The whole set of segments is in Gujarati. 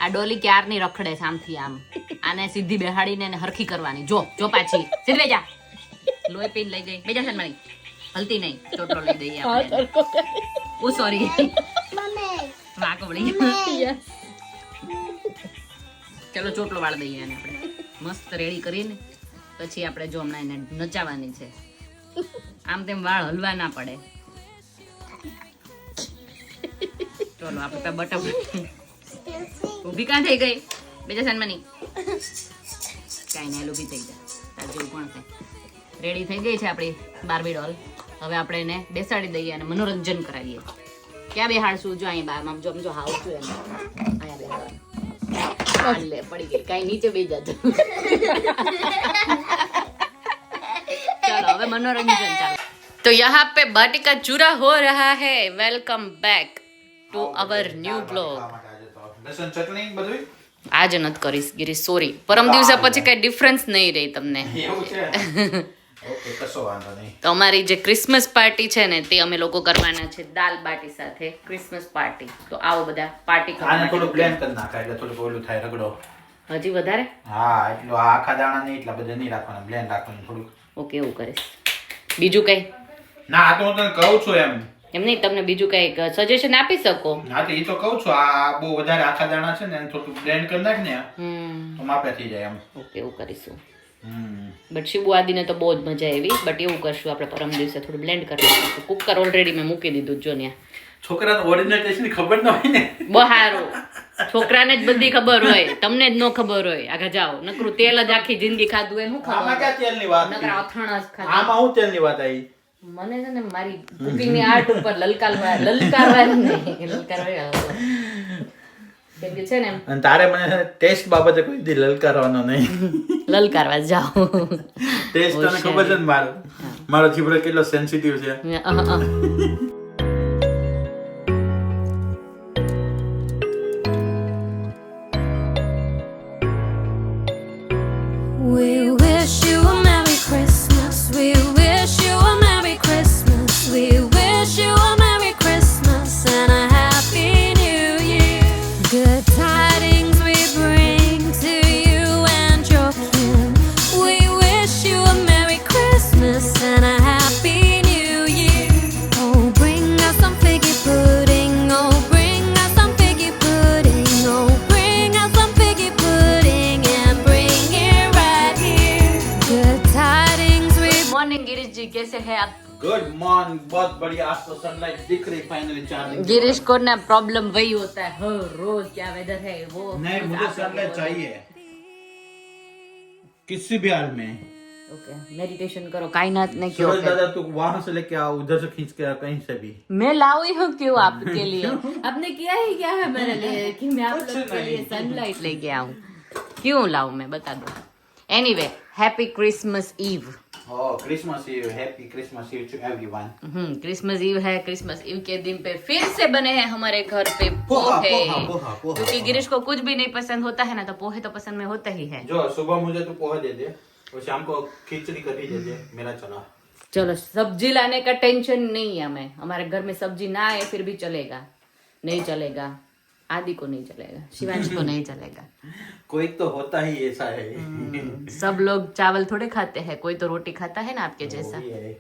આ ડોલી ક્યારની રખડે છે આમથી આમ. આને સીધી બેહાડીને એને હરખી કરવાની. જો જો પાછી સીધી બેજા. લોહી પીને લઈ ગઈ. બેજા સનમાણી. હલતી નહીં. ચોટલો લઈ દઈએ આપણે. ઓ સોરી. વાકો વળી. ચલો ચોટલો વાળ દઈએ એને આપણે. મસ્ત રેડી કરીને પછી આપણે જો હમણાં એને નચાવવાની છે. આમ તેમ વાળ હલવા ના પડે. ચલો આપણે બટમ ઊભી કાં થઈ ગઈ? બેજા સન્માની કાંઈ નહીં, ઊભી થઈ જાય. તાર જેવું પણ છે. રેડી થઈ ગઈ છે આપણી બાર્બી ડોલ. હવે આપણે એને બેસાડી દઈએ અને મનોરંજન કરાવીએ. ક્યાં બેહાડશું? જો અહીં બારમાં જો જો હાવ છું એને અહીંયા બેહાડવાનું. લે પડી ગઈ. કાંઈ નીચે બેસી જાજો. चलो अब मनोरंजन चालू. तो यहाँ पे बाटी का चूरा हो रहा है. Welcome back to our new blog. લસણ ચટણી બધું આજે નથી કરીશ ગિરીશ, સોરી. પરમ દિવસે પછી કઈ ડિફરન્સ નહીં રહી તમને. એવું છે. ઓકે, કશો વાંધો નહીં. તો અમારી જે ક્રિસમસ પાર્ટી છે ને તે અમે લોકો કરવાના છે દાલ બાટી સાથે ક્રિસમસ પાર્ટી. તો આવો બધા પાર્ટી કરવા. આને થોડું બ્લેન્ડ કરી નાખાય એટલે થોડું ઓલું થાય રગડો. હજી વધારે? હા, એટલું આખા દાણા નહીં, એટલા બધા નહીં રાખવાના, બ્લેન્ડ રાખવાનું થોડું. ઓકે, એવું કરીશ. બીજું કઈ? ના, આ તો હું તને કહું છું એમ નહીં, તમને બીજું કઈ સજેશન આપી શકો? હા, તો એ તો કહું છું. આ બહુ વધારે આખા દાણા છે ને એને થોડું બ્લેન્ડ કરી નાખ ને તો માપે થઈ જાય એમ. ઓકે, એવું કરીશું. બટ શિબુ આદિને તો બહુ જ મજા આવી. બટ એવું કરશું આપણે પરમ દિવસે થોડું બ્લેન્ડ કરી નાખીશું. કુકર ઓલરેડી મેં મૂકી દીધું જો ત્યાં. છોકરાને ઓરિજિનલ ટેસ્ટ ની ખબર ન હોય ને. બહુ સારું. છોકરાને જ બધી ખબર હોય, તમને જ ન ખબર હોય. આગળ જાઓ, નકરું તેલ જ આખી જિંદગી ખાધું હોય. શું આમાં ખબર? ક્યાં તેલની વાત? નકરા અથાણા જ ખાધા. આમાં હું તેલની વાત આવી? મને છે ને મારી કુકિંગ ની આર્ટ ઉપર લલકારવાની કેમ કે છે ને અને તારે મને ટેસ્ટ બાબતે કોઈ દી લલકારવાનો નહીં. લલકારવા જાઓ. ટેસ્ટ તને ખબર છે ને મારો જીભડો કેટલો સેન્સિટિવ છે. We wish you a Merry Christmas. We wish you a Merry Christmas. We wish you a Merry Christmas and a Happy New Year. Good tidings we bring to you and your kin. We wish you a Merry Christmas and a Happy New Year. Oh, bring us some figgy pudding. Oh, bring us some figgy pudding. Oh, bring us some figgy pudding and bring it right here. Good tidings we morning Girish ji, कैसे हैं आप? Good morning. बहुत बढ़िया. आज तो सनलाइट दिख रही फाइनली 4 दिन. गिरीश को ना प्रॉब्लम वही होता है हर रोज. क्या वेदर है वो? नहीं, मुझे सनलाइट चाहिए किसी भी हाल में. ओके, मेडिटेशन करो. कायनात ने क्यों? सूरज दादा तू वहां से लेके आओ, उधर से खींच के आ, कहीं से भी. मैं लाई हूँ क्यों आपके लिए? आपने किया ही क्या है मेरे लिए कि मैं आप लोग के लिए सनलाइट लेके आऊँ? क्यों लाऊं मैं, बता दो. Anyway, happy Christmas Eve. Oh, Christmas Eve. Happy Christmas Eve to everyone. Christmas Eve है. क्रिसमस ईव के दिन पे फिर से बने हैं हमारे घर पे पोहा, पोहे. पोहा, पोहा, पोहा, क्योंकि पोहा. गिरीश को कुछ भी नहीं पसंद होता है ना, तो पोहे तो पसंद में होता ही है. जो सुबह मुझे तू पोहा दे दे और शाम को खिचड़ी कढ़ी दे दे, मेरा चला. चलो, सब्जी लाने का टेंशन नहीं है हमें. हमारे घर में सब्जी ना आए फिर भी चलेगा. नहीं चलेगा, आदि को नहीं चलेगा, शिवांश को नहीं चलेगा. कोई तो होता ही ऐसा है. सब लोग चावल थोड़े खाते हैं, कोई तो रोटी खाता है ना आपके जैसा. वो भी है.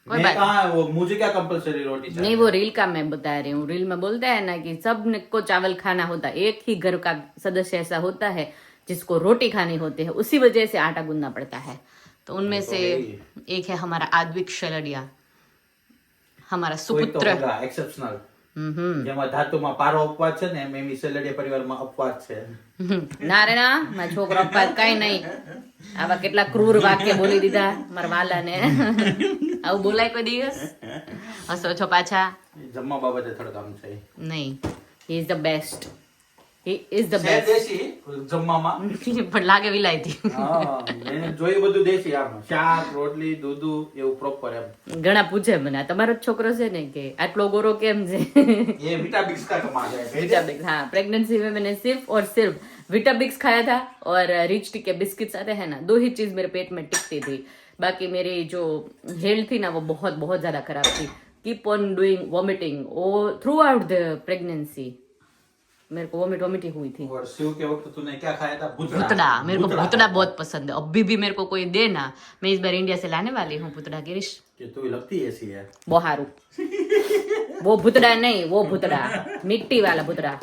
कोई मैं बात कहाँ वो मुझे क्या कंपलसरी रोटी चाहिए? नहीं, वो रील का मैं बता रही हूँ. रील में बोलता है ना कि सब को चावल खाना होता है. एक ही घर का सदस्य ऐसा होता है जिसको रोटी खानी होती है, उसी वजह से आटा गूंदना पड़ता है. तो उनमें से एक है हमारा आद्विक शलडिया, हमारा कोई तो सुपुत्र. होगा एक्सेप्शनल. જેમાં ધાતુમાં પારો અપવાદ છે ને એમ સેલેડિયા પરિવારમાં અપવાદ છે. ના રે ના, મારા છોકરો અપવાદ કઈ નહીં. આવા કેટલા ક્રૂર વાક્ય બોલી દીધા મારા વાલાને. આવું બોલાય કોઈ દિવસ? હસો છો પાછા? જમવા બાબતે થોડું કામ છે. નહીં, he is the best. He is the છે બેસ્ટ. દેશી જમવામાં. પણ લાગે વિલાયતી. હા, મેં જોયું બધું દેશી. આમ શાક રોટલી દૂધું એવું પ્રોપર એમ. ઘણા પૂછે મને, આ તમારો જ છોકરો છે ને કે આટલો ગોરો કેમ છે? ये विटामिक्स का कमाल है. विटाबिक्स. हाँ, प्रेगनेंसी में मैंने सिर्फ और सिर्फ विटाबिक्स खाया था और रिच टी के बिस्किट्स आते हैं ना, 2 ही चीज मेरे पेट में टिकती थी. बाकी मेरी जो हेल्थ थी ना वो बहुत बहुत ज्यादा खराब थी. Keep on doing vomiting through out the pregnancy. मेरे को वोमिट वोमिट ही हुई थी। और शिव के वक्त तूने क्या खाया था? भुतड़ा, मेरे को भुतड़ा बहुत पसंद है। अभी भी मेरे को कोई दे ना, मैं इस बार इंडिया से लाने वाली हूँ भुतड़ा गिरीश। कि तू लगती ऐसी है। वो हारू, वो भुतड़ा नहीं, वो भुतड़ा मिट्टी वाला भुतड़ा।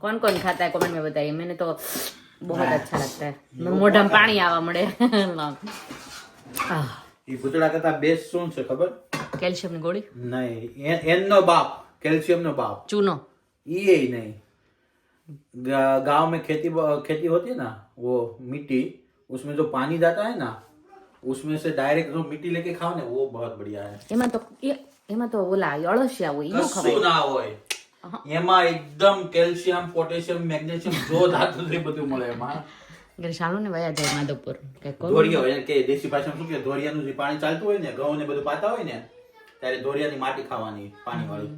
कौन कौन खाता है कमेंट में बताइए। मैंने तो बहुत अच्छा लगता है, मोઢા में पानी आवा मळे। ये भुतड़ा करता बेस्ट શું છે ખબર? કેલ્શિયમ ની ગોળી નહીં, એનો બાપ, કેલ્શિયમ નો બાપ, चूनो। ये ही नहीं। गांव में खेती होती है ना, वो मिट्टी, उसमें जो पानी जाता है ना, उसमें से डायरेक्ट जो मिट्टी लेके खाओ ना, वो बहुत बढ़िया है। એમાં તો ઓલા અળસિયા હોય ઈ નો ખવાય। કશું ના હોય એમાં, એકદમ કેલ્શિયમ, પોટેશિયમ, મેગ્નેશિયમ જો ધાતુ છે બધું મળે એમાં। ઘરે ચાલો ને વયા જાય માધવપુર કઈ કરું। ધોરિયા હોય કે દેશી ભાષામાં શું કે ધોરિયાનું જે પાણી ચાલતું હોય ને, ઘઉં ને બધું પાતા હોય ને, ત્યારે ધોરિયાની માટી ખાવાની પાણી વાળી।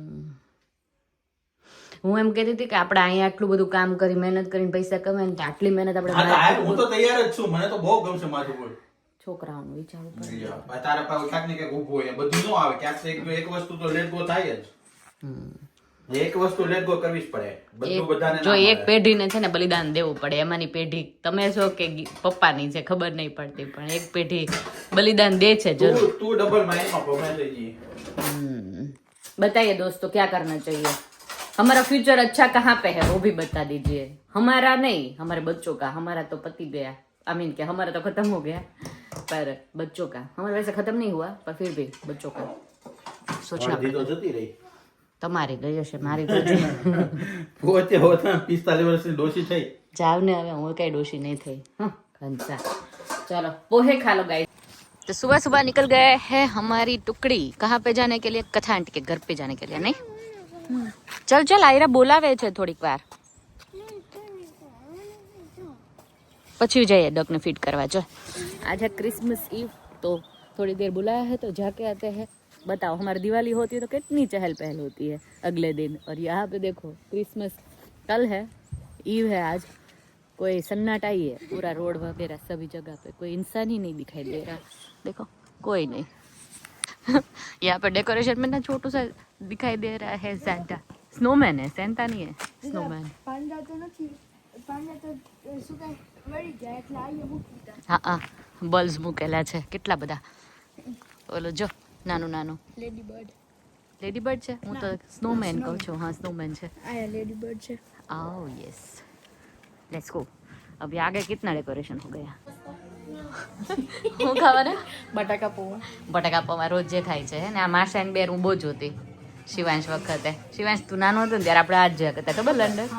હું એમ કહેતી હતી કે આપણે અહીંયા આટલું બધું કામ કરી મહેનત કરીને પૈસા કમાય ને આટલી મહેનત આપણે હા, હું તો તૈયાર જ છું, મને તો બહુ ગમશે માધવપુર। છોકરાઓનું વિચારવું પડે। તારા પાસે ક્યાંક ને ક્યાંક ઊભું હોય, બધું ન આવે, ક્યાંક એક વસ્તુ તો લેટ ગો થાય જ। એક વસ્તુ લેટ ગો કરવી જ પડે, બધું બધાને જો એક પેઢીને છે ને બલિદાન દેવું પડે। એમાંની પેઢી તમે છો કે પપ્પાની છે ખબર નહીં પડતી, પણ એક પેઢી બલિદાન દે છે જરૂર। તું ડબલ માઇન્ડમાં ભમાઈ થઈ ગઈ। बताइए दोस्तों क्या करना चाहिए? हमारा फ्यूचर अच्छा कहाँ पे है वो भी बता दीजिए। हमारा नहीं, हमारे बच्चों का। हमारा तो पति गया, आई मीन क्या हमारा तो खत्म हो गया, पर बच्चों का हमारा वैसे खत्म नहीं हुआ, पर फिर भी बच्चों का सोचना અડધી તો જતી રહી। તમારી ગઈ હશે, મારી ગઈ પોતે હોતા 45 વર્ષની ડોશી થઈ। જાવ ને હવે, હું કઈ डोशी नहीं थी। कंसा चलो पोहे खा लो गाइस। तो सुबह सुबह निकल गए हैं हमारी टुकड़ी। कहाँ पे जाने के लिए? कथा आंटी के घर पे जाने के लिए। नहीं चल चल आयरा बोलावे છે થોડીક વાર, પછી જઈએ डक ने फीड करवा। चल आज है क्रिसमस ईव, तो थोड़ी देर बुलाया है तो जाके आते हैं। बताओ हमारी दिवाली होती है तो कितनी चहल पहल होती है अगले दिन, और यहाँ पे देखो क्रिसमस कल है, ईव है आज। कोई सन्नाटा ही है पूरा, रोड वगैरह सभी जगह पे कोई इंसान ही नहीं दिखाई दे रहा। देखो कोई नहीं। यहाँ पे डेकोरेशन में ना छोटू सा दिखाई दे रहा है सेंटा, स्नोमैन है, सेंटा नहीं है, स्नोमैन। हाँ हाँ, बल्ब्स મૂકેલા છે કેટલા બધા। ઓલો જો નાનું નાનું લેડી બર્ડ છે, હું તો સ્નોમેન કહું છું। हाँ स्नोमैन છે, आया लेडी बर्ड से। आओ यस लेट्स गो। अभी आगे कितना डेकोरेशन हो गया। હું ખાવાના बटाका पोहा। બટાકા પૌવા રોજ જે ખાય છે ને। આ માસા એન્ડ બેર હું બહુ જોતી શિવાંશ વખતે। શિવાંશ તું નાનો હતો ને ત્યારે આપણે આજ જોયા કરતા, ખબર લંડન।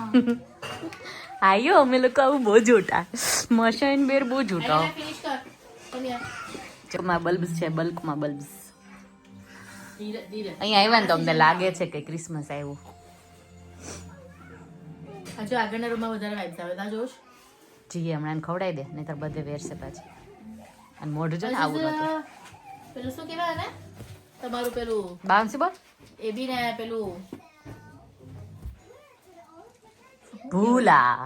આયો અમે લોકો આવું બહુ જોતા, માસા એન્ડ બેર બહુ જોતા। માં બલ્બ્સ છે, બલ્કમાં બલ્બ્સ। અહીંયા આવ્યા ને તો અમને લાગે છે કે ક્રિસમસ આવ્યું। હજુ આગળના રૂમમાં વધારે વાઇબ્સ આવે તા જોશ। જી હમણાં એને ખવડાવી દે, નહીતર બધે વેરશે પાછી। અને મોઢું જો ને આવું નતું। પેલું શું કહેવાય ને તમારું પેલું બાઉન્સી બોલ એ બી ને પેલું ભૂલા।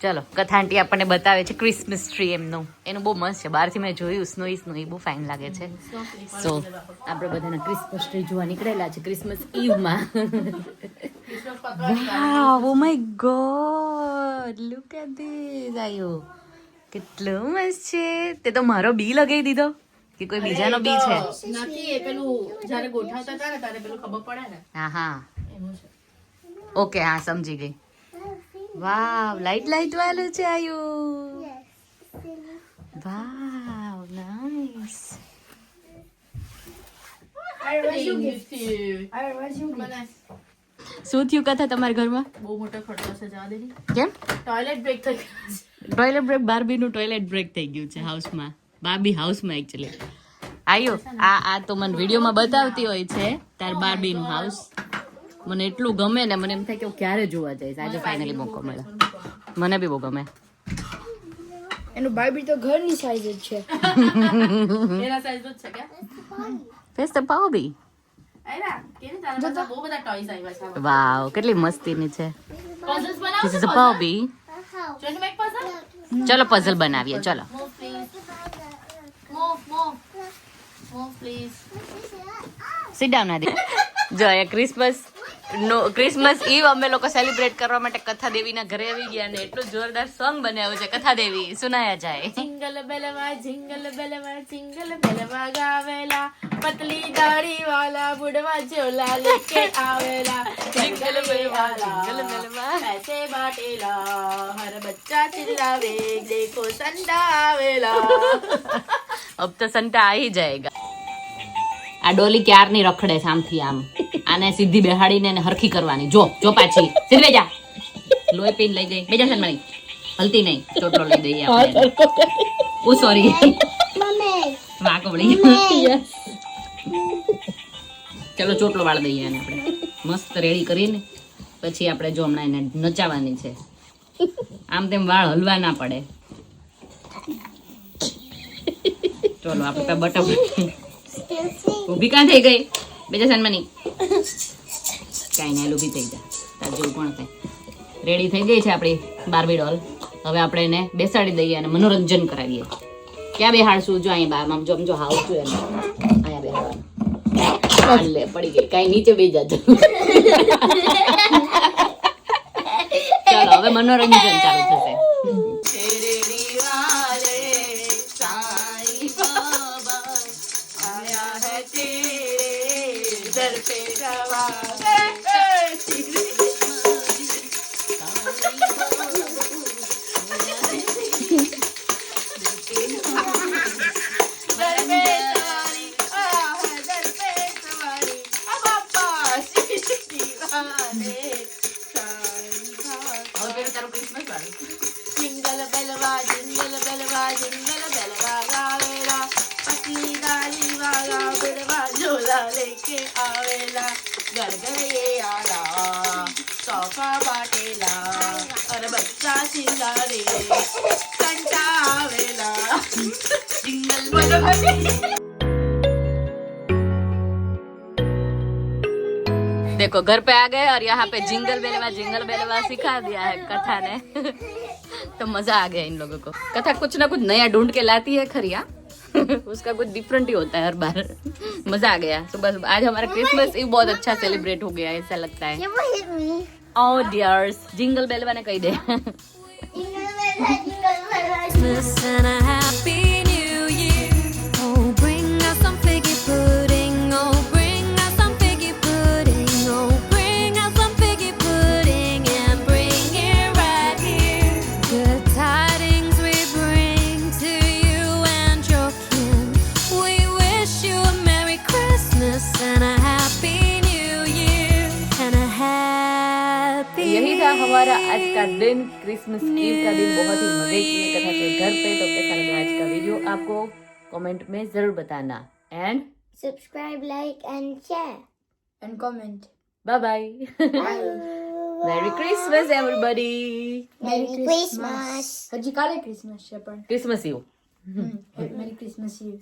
ચલો કથા આંટી આપણને બતાવે છે ક્રિસમસ ટ્રી એમનું, એનું બહુ મસ્ત છે। બહારથી મેં જોયું સ્નોઈ બહુ ફાઇન લાગે છે। સો આપણે બધાને ક્રિસમસ ટ્રી જોવા નીકળેલા છે ક્રિસમસ ઈવમાં। Wow, oh my God, look at this. આયો કેટલું મસ્ત છે। તે તો મારો બી લગાવી દીધો કે કોઈ બીજાનો બી છે? નથી, એ પેલું જ્યારે ગોઠવતા હતા ને ત્યારે પેલું ખબર પડે ને હા હા એનું છે। ઓકે, હા સમજી ગઈ। વાવ, લાઈટ વાળું છે આયું। વાવ નાઈસ। શું થયું કથા તમારા ઘરમાં? બહુ મોટો ખર્ચો છે, જવા દે ને। કેમ? ટોયલેટ બ્રેક થઈ ગયો છે। ટોયલેટ બ્રેક, બાર્બીનું ટોયલેટ બ્રેક થઈ ગયું છે હાઉસમાં, બાર્બી હાઉસમાં એકચ્યુઅલી। આયો આ તો મને વિડીયોમાં બતાવતી હોય છે તાર બાર્બીનું હાઉસ। મને એટલું ગમે ને, મને એમ થાય કે હું ક્યારે જોવા જઈશ। આજે ફાઇનલી મોકો મળ્યો, મને બી બહુ ગમે। એનું બાર્બી તો ઘરની સાઈઝ જ છે। એના સાઈઝ જ છે કે ફેસ ધ બાર્બી। આયરા કેને તારા પાસે બહુ બધા ટોયસ આવ્યા છે। વાવ, કેટલી મસ્તીની છે। પઝલ્સ બનાવો This is a Barbie। જોઈને મેક પઝલ ચલો પઝલ બનાવીએ, ચલો। Move please move please. Sit down આદિ। જો એ ક્રિસમસ ક્રિસમસ ઈવ અમે લોકો સેલિબ્રેટ કરવા માટે કથા દેવીના ઘરે આવી ગયા ને એટલું જોરદાર સોંગ બનાવ્યું છે કથા દેવી સુનાયા જાય. જિંગલ બેલવા ગાવેલા પતલી દાઢી વાલા બુડવા ઝોલા લેકે આવેલા જિંગલ બેલવા ऐसे बाटेला हर बच्चा चिल्लावे देखो संता आवेला. अब तो संता आ ही जाएगा. આ ડોલી ક્યારની રખડે છે આમથી આમ. આને સીધી બેહાડીને એને હરખી કરવાની. જો જો પાછી સીધી બેજા. લોહી પીને લઈ ગઈ. બેજા સન્માની. હલતી નહીં. ચોટલો લઈ દઈએ આપણે. ઓ સોરી. વાંકો પડી. ચલો ચોટલો વાળ દઈએ એને આપણે. મસ્ત રેડી કરીને પછી આપણે જો હમણાં એને નચાવવાની છે. આમ તેમ વાળ હલવા ના પડે. ચલો આપણે બટન ઊભી કાં થઈ ગઈ બેજા સન્માની. કાંઈ નહીં ઊભી થઈ જા. તાર જેવું કોણ થાય. રેડી થઈ ગઈ છે આપણી બાર્બી ડોલ. હવે આપણે એને બેસાડી દઈએ અને મનોરંજન કરાવીએ. ક્યાં બેહાડશું? જો અહીંયા આમ જો જો હાવ છું એને અહીંયા બેહાડવાનું. લે પડી ગઈ. કાંઈ નીચે બેસી જાજો. ચાલો હવે મનોરંજન ચાલુ થશે. जिंगल बेलवा जिंगल बेलवा गावेला पतली दाढ़ी वाला बुढ़वा झोला लेके आवेला घर घर ये आला सोफा बाटेला और बच्चा चिल्लावे कंटा आवेला जिंगल बेलवा. देखो घर पे आ गए और यहाँ पे जिंगल बेलवा सिखा दिया है कथा ने. तो मजा आ गया इन लोगों को. कथा कुछ ना कुछ नया ढूंढ के लाती है खरिया. उसका कुछ डिफरेंट ही होता है हर बार. मजा आ गया. सुबह आज हमारा क्रिसमस ईव बहुत अच्छा सेलिब्रेट हो गया ऐसा लगता है. ओह डियर्स जिंगल बेलवा ने कही दे. Christmas and a happy new year. Oh, bring us some figgy pudding. Oh, bring us some figgy pudding. Oh, bring us some figgy pudding and bring it right here. Good tidings we bring to you and your kin. We wish you a Merry Christmas and a Happy New Year and a happy. यही था हमारा आज का दिन. क्रिसमस ईव का दिन बहुत ही मजे किए कथा के घर पे. तो कैसा लगा आज का वीडियो आपको कमेंट में जरूर बताना. And Subscribe, like, and share. And comment. Bye bye. Merry Christmas everybody. Merry Christmas. હજી કાલે ક્રિસમસ છે પણ Christmas Eve. Merry Christmas eve.